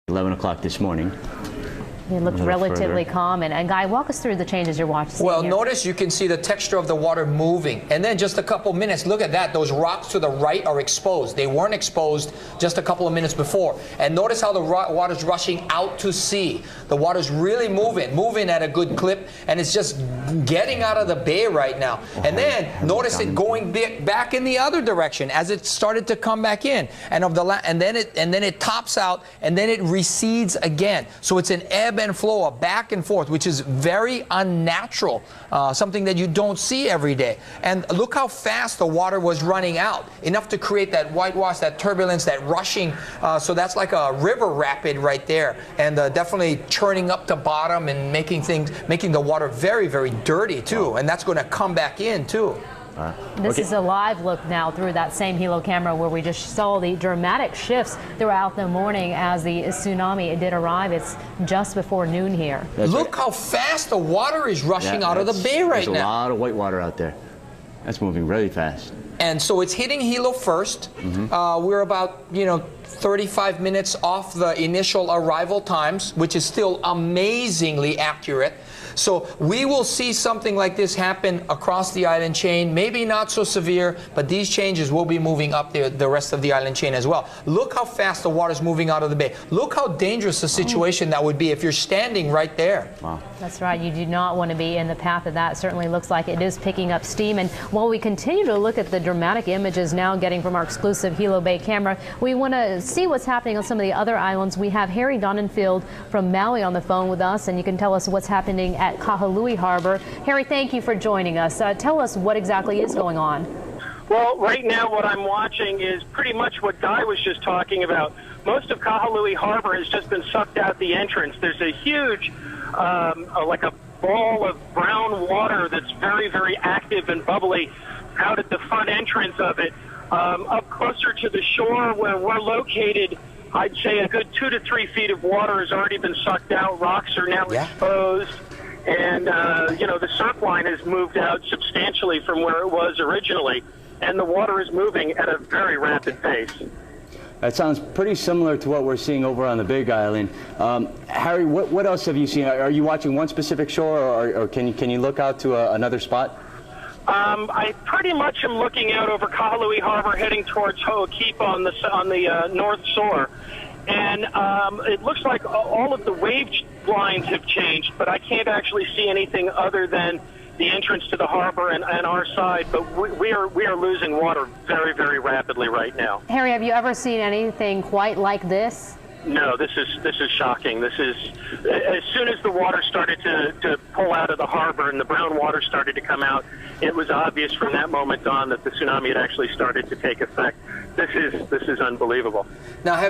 11 o'clock this morning. It looks relatively calm. And Guy, walk us through the changes you're watching. Well, here. notice you can see the texture of the water moving. And then just a couple minutes, look at that. Those rocks to the right are exposed. They weren't exposed just a couple of minutes before. And notice how the water's rushing out to sea. The water's really moving at a good clip. And it's just getting out of the bay right now. And then notice it going back in the other direction as it started to come back in. And then it tops out, and then it recedes again. So it's an ebb and flow, a back and forth, which is very unnatural, something that you don't see every day. And look how fast the water was running out, enough to create that whitewash, that turbulence, that rushing. So that's like a river rapid right there, and definitely churning up to bottom and making the water very, very dirty too. And that's going to come back in too. This is a live look now through that same helo camera where we just saw the dramatic shifts throughout the morning as the tsunami did arrive. It's just before noon here. Look how fast the water is rushing out of the bay right now. There's a lot of white water out there. That's moving really fast. And so it's hitting helo first. We're about 35 minutes off the initial arrival times, which is still amazingly accurate. So we will see something like this happen across the island chain, maybe not so severe, but these changes will be moving up the rest of the island chain as well. Look how fast the water is moving out of the bay. Look how dangerous a situation that would be if you're standing right there. Wow. That's right. You do not want to be in the path of that. It certainly looks like it is picking up steam. And while we continue to look at the dramatic images now getting from our exclusive Hilo Bay camera, we want to see what's happening on some of the other islands. We have Harry Donenfield from Maui on the phone with us, and you can tell us what's happening at Kahului Harbor. Harry, thank you for joining us. Tell us what exactly is going on. Well, right now what I'm watching is pretty much what Guy was just talking about. Most of Kahului Harbor has just been sucked out the entrance. There's a huge, like a ball of brown water that's very, very active and bubbly out at the front entrance of it. Up closer to the shore where we're located, I'd say a good 2 to 3 feet of water has already been sucked out. Rocks are now exposed. And, the surf line has moved out substantially from where it was originally. And the water is moving at a very rapid pace. That sounds pretty similar to what we're seeing over on the Big Island. Harry, what else have you seen? Are you watching one specific shore, or can you look out to another spot? I pretty much am looking out over Kahului Harbor, heading towards Ho'okipa on the north shore. And it looks like all of the wave lines have changed, but I can't actually see anything other than the entrance to the harbor and our side. But we are losing water very, very rapidly right now. Harry, have you ever seen anything quite like this? No, this is shocking. This is, as soon as the water started to pull out of the harbor and the brown water started to come out, it was obvious from that moment on that the tsunami had actually started to take effect. This is unbelievable. Now,